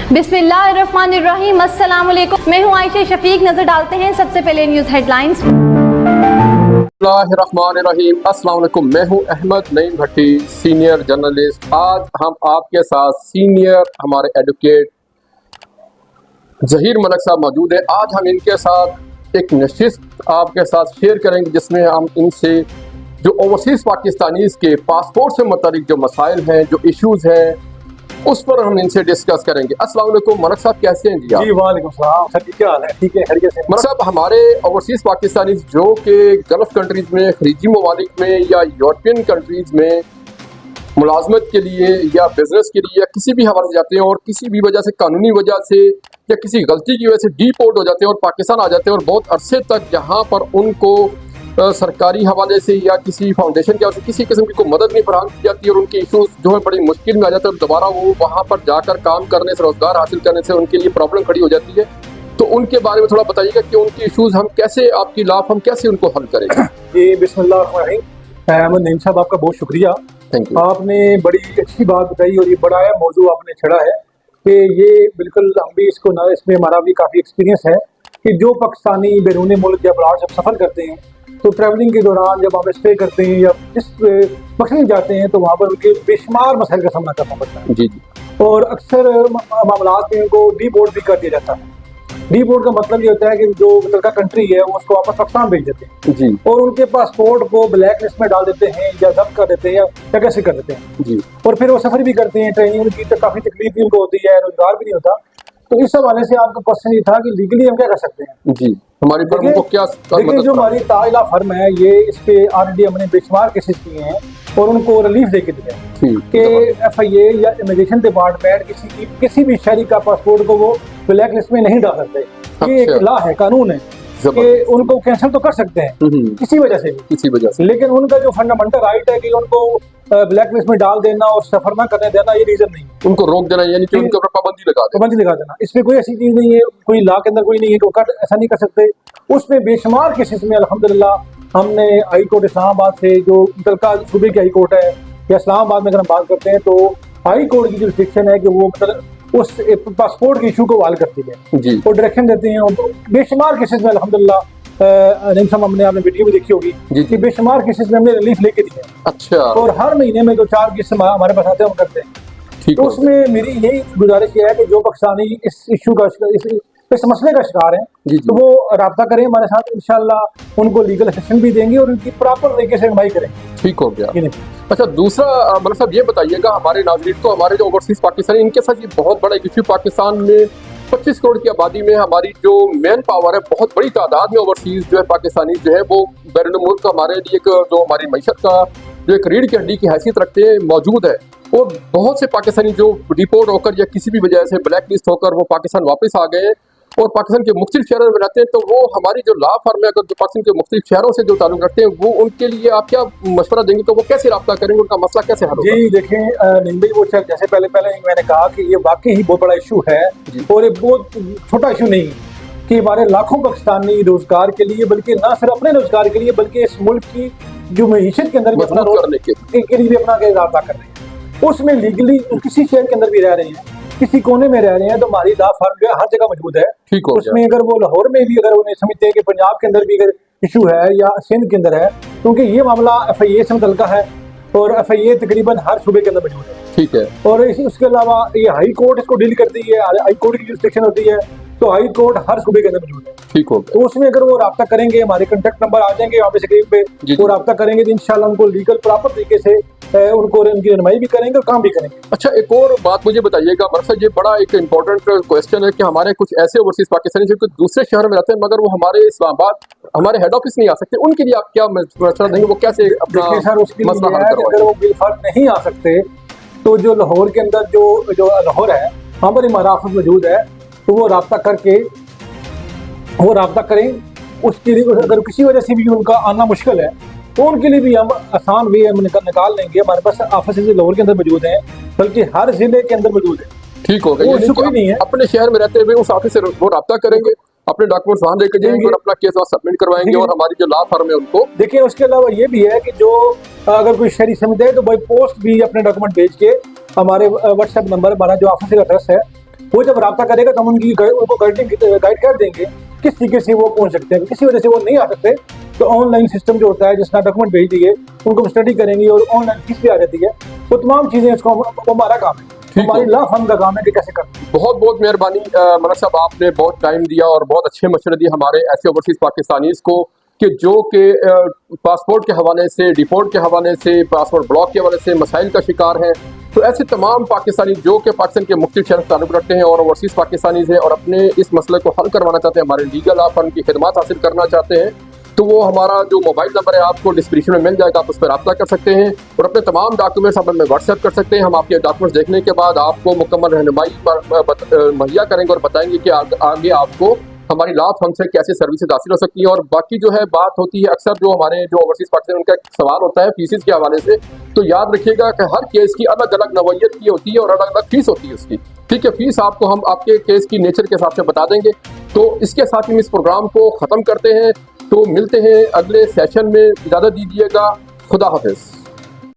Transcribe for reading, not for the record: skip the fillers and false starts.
बिस्मिल्लाहिर्रहमानिर्रहीम, अस्सलाम वालेकुम। मैं हूं आयशा शफीक। नजर डालते हैं सबसे पहले न्यूज़ हेडलाइंस। बिस्मिल्लाहिर्रहमानिर्रहीम, अस्सलाम वालेकुम। मैं हूं अहमद नईम भट्टी, सीनियर जर्नलिस्ट। आज हम आपके साथ सीनियर हमारे एडवोकेट जहीर मलिक साहब मौजूद है। आज हम इनके साथ एक नशिस्त आपके साथ शेयर करेंगे जिसमें हम इनसे जो ओवरसीज़ पाकिस्तानीज़ के पासपोर्ट से मुतालिक जो मसाइल हैं, जो इश्यूज़ हैं, उस पर हम इनसे डिस्कस करेंगे। अस्सलाम वालेकुम मलिक साहब, कैसे हैं जी आप? जी वालेकुम सलाम सर, क्या हाल है? ठीक है, खैरियत से। मलिक साहब, हमारे ओवरसीज़ पाकिस्तानी जो कि गल्फ़ कंट्रीज़ में, खलीजी ममालिक में या यूरोपियन कंट्रीज़ में मुलाजमत के लिए या बिजनेस के लिए या किसी भी हवाले से जाते हैं और किसी भी वजह से, कानूनी वजह से या किसी गलती की वजह से डीपोर्ट हो जाते हैं और पाकिस्तान आ जाते हैं और बहुत अरसे तक यहाँ पर उनको सरकारी हवाले से या किसी फाउंडेशन की वजह से किसी किस्म की कोई मदद नहीं फराहम की जाती और उनके इशूज़ जो है बड़ी मुश्किल में आ जाते हैं और दोबारा वो वहाँ पर जाकर काम करने से, रोज़गार हासिल करने से उनके लिए प्रॉब्लम खड़ी हो जाती है। तो उनके बारे में थोड़ा बताइएगा कि उनके इशूज़ हम कैसे, आपकी लाभ हम कैसे उनको हल करेंगे। जी बिस्मिल्लाहिर्रहमानिर्रहीम। अहमद नईम साहब, आपका बहुत शुक्रिया। Thank you. आपने बड़ी अच्छी बात बताई और ये बड़ा है मौजू आपने छेड़ा है कि ये बिल्कुल हम भी इसको ना, इसमें हमारा भी काफ़ी एक्सपीरियंस है कि जो पाकिस्तानी बैरून मुल्क या अब्राड जब सफ़र करते हैं तो ट्रैवलिंग के दौरान जब हम स्टे करते हैं या जिस मकसद जाते हैं तो वहाँ पर उनके बेशुमार मसाइल का सामना करना पड़ता है। जी जी। और अक्सर मामलात में उनको डी बोर्ड भी कर दिया जाता है। डी बोर्ड का मतलब ये होता है कि जो मुतलका कंट्री है वो उसको वापस पाकिस्तान भेज देते हैं जी। और उनके पासपोर्ट को ब्लैक लिस्ट में डाल देते हैं या जब्त कर देते हैं या कैसे कर देते हैं जी। और फिर वो सफर भी करते हैं, ट्रेनिंग उनकी तो काफ़ी तकलीफ भी उनको होती है, रोजगार भी नहीं होता। तो इस हवाले से आपका क्वेश्चन ये था कि लीगली हम क्या कर सकते हैं। जी, हमारी फर्म को क्या देखिए, जो हमारी ताइला फर्म है ये इस पे ऑलरेडी हमने बेशुमार केसेस किए हैं और उनको रिलीफ दे के दिया है कि FIA या इमिग्रेशन डिपार्टमेंट किसी भी शहरी का पासपोर्ट को वो ब्लैक लिस्ट में नहीं डाल सकते। ये एक लॉ है, कानून है कि उनको कैंसिल तो कर सकते हैं किसी वजह से, लेकिन उनका जो फंडामेंटल राइट है कि उनको ब्लैक लिस्ट में डाल देना और सफर ना करने देना, ये रीजन नहीं, उनको रोक देना, यानी कि उनके ऊपर पाबंदी लगा देना। इसमें कोई ऐसी चीज नहीं है, कोई लॉ के अंदर कोई नहीं है कि ऐसा नहीं कर सकते। उसमें बेशुमार केसेस में अल्हम्दुलिल्लाह हमने हाई कोर्ट इस्लामाबाद से, जो मुतलका सूबे की हाई कोर्ट है या इस्लामाबाद में अगर हम बात करते हैं तो हाई कोर्ट की जो रिस्ट्रिक्शन है कि वो मतलब उस पासपोर्ट के इशू को हल करती है जी, और डायरेक्शन देते हैं। तो बेशुमार केसेस में अल्हम्दुलिल्लाह नहीं सब आपने वीडियो भी देखी होगी कि बेशुमार केसेस में हमने रिलीफ लेके दिए। अच्छा। और हर महीने में 2-4 केस हमारे पास आते हैं, हम करते हैं। तो उसमें मेरी यही गुजारिश है कि जो पाकिस्तानी इस इशू का, इस मसले का शिकार है तो वो राब्ता करें हमारे साथ, इंशाल्लाह उनको लीगल असिस्टेंस भी देंगे और उनकी प्रॉपर तरीके से रहनुमाई करेंगे। ठीक हो गया। अच्छा, दूसरा मतलब साहब ये बताइएगा हमारे नाज़रीन को, हमारे जो ओवरसीज़ पाकिस्तानी इनके साथ ये बहुत बड़ा इशू पाकिस्तान में 25 करोड़ की आबादी में हमारी जो मैन पावर है, बहुत बड़ी तादाद में ओवरसीज़ जो है पाकिस्तानी जो है वो बैरून मुल्क हमारे लिए एक जो हमारी मईशत का जो एक रीढ़ की हड्डी की हैसियत रखते हैं मौजूद है। और बहुत से पाकिस्तानी जो डिपोर्ट होकर या किसी भी वजह से ब्लैक लिस्ट होकर वो पाकिस्तान वापस आ गए और पाकिस्तान के मुख्तलिफ शहरों में रहते हैं, तो वो हमारी जो लॉ फर्म है, अगर जो पाकिस्तान के मुख्तलिफ शहरों से जो ताल्लुक रखते हैं, वो उनके लिए आप क्या मशवरा देंगे, तो वो कैसे रब्ता करेंगे, उनका मसला कैसे हल होगा? जी देखें निम्बी, वो जैसे पहले मैंने कहा कि ये वाकई ही बहुत बड़ा इशू है और ये बहुत छोटा इशू नहीं है कि हमारे लाखों पाकिस्तानी रोजगार के लिए, बल्कि ना सिर्फ अपने रोजगार के लिए बल्कि इस मुल्क की जो मईशत के अंदर भी अपना करने के लिए अपना रब्ता कर रहे हैं। उसमें लीगली किसी शहर के अंदर भी रह रहे हैं, किसी कोने में रह रहे हैं, तो हमारी लॉ फर्म जो है हर जगह मौजूद है। ठीक हो उसमें अगर वो लाहौर में भी अगर उन्हें समझते हैं कि पंजाब के अंदर भी अगर इशू है या सिंध के अंदर है, क्योंकि ये मामला FIA से मुतल्लका है और FIA तकरीबन हर सूबे के अंदर मौजूद है। ठीक है। और उसके अलावा ये हाई कोर्ट इसको डील करती है, हाई कोर्ट की जुरिस्डिक्शन होती है, तो हाई कोर्ट हर सूबे के अंदर मौजूद है। ठीक हो। तो उसमें अगर वो रब्ता करेंगे, हमारे कॉन्टैक्ट नंबर आ जाएंगे वहाँ पे स्क्रीन पे, वो रब्ता करेंगे तो इंशाल्लाह उनको लीगल प्रॉपर तरीके से उनको उनकी रहनुमाई भी करेंगे और काम भी करेंगे। अच्छा, एक और बात मुझे बताइएगा मकसद, ये बड़ा एक इंपॉर्टेंट क्वेश्चन है कि हमारे कुछ ऐसे ओवरसीज पाकिस्तानी जो कि दूसरे शहर में रहते हैं मगर वो हमारे इस्लामाबाद, हमारे हेड ऑफिस नहीं आ सकते, उनके लिए आप क्या मशवरा देंगे, वो कैसे अपना मसला हल करवाएंगे? अगर वो बिलफर्ज नहीं आ सकते तो जो लाहौर के अंदर जो लाहौर है वहाँ पर हमारा ऑफिस मौजूद है, तो वो रब्ता करके वो रब्ता करें। उसके लिए अगर किसी वजह से भी उनका आना मुश्किल है तो उनके लिए भी हम आसान वे हम निकाल लेंगे। हमारे पास ऑफिस लाहौर के अंदर मौजूद हैं, बल्कि हर जिले के अंदर मौजूद है। ठीक हो गया। कोई नहीं है, अपने शहर में रहते हुए उस ऑफिस से वो रब्ता करेंगे, अपने डॉक्यूमेंट्स वहाँ लेके जाएंगे और अपना केस वहाँ सबमिट करवाएंगे और हमारी जो लॉ फर्म है उनको देखिए। उसके अलावा ये भी है कि जो अगर कोई शहरी समझ है तो बाई पोस्ट भी अपने डॉक्यूमेंट भेज के हमारे व्हाट्सएप नंबर, हमारा जो ऑफिस का एड्रेस है वो जब रब्ता करेगा तो हम उनको गाइड कर देंगे किस तरीके से वो पहुंच सकते हैं। किसी वजह से वो नहीं आ सकते तो ऑनलाइन सिस्टम जो होता है, जिसका डॉक्यूमेंट भेज दिए, उनको हम स्टडी करेंगे और ऑनलाइन फीस भी आ जाती है। वो तमाम चीजें इसको हमारा काम है, हमारी लॉ फर्म का काम है कि कैसे करते हैं। बहुत बहुत मेहरबानी मलक साहब, आपने बहुत टाइम दिया और बहुत अच्छे मशवरे दिए हमारे ऐसे ओवरसीज पाकिस्तानीज को कि जो कि पासपोर्ट के हवाले से, डिपोर्ट के हवाले से, पासपोर्ट ब्लॉक के हवाले से मसाइल का शिकार हैं। तो ऐसे तमाम पाकिस्तानी जो कि पाकिस्तान के मुख्तलिफ शहर से ताल्लुक़ रखते हैं और ओवरसीज़ पाकिस्तानीज़ हैं और अपने इस मसले को हल करवाना चाहते हैं, हमारे लीगल आप उनकी खिदमत हासिल करना चाहते हैं, तो वो हमारा जो मोबाइल नंबर है आपको डिस्क्रिप्शन में मिल जाएगा, आप उस पर रब्ता कर सकते हैं और अपने तमाम डॉक्यूमेंट्स आप हमें व्हाट्सएप कर सकते हैं। हम आपके डॉक्यूमेंट्स देखने के बाद आपको मुकम्मल रहनुमाई मुहैया करेंगे और बताएंगे कि आगे आपको हमारी लॉ फर्म से कैसे सर्विसेज हासिल हो सकती है। और बाकी जो है बात होती है अक्सर जो हमारे जो ओवरसीज पाकिस्तान उनका सवाल होता है फीसिस के हवाले से, तो याद रखिएगा कि हर केस की अलग अलग नौइयत की होती है और अलग अलग फीस होती है उसकी। ठीक है, फीस आपको हम आपके केस की नेचर के हिसाब से बता देंगे। तो इसके साथ ही इस प्रोग्राम को ख़त्म करते हैं, तो मिलते हैं अगले सेशन में। इजाज़त दीजिएगा, खुदा हाफिज़।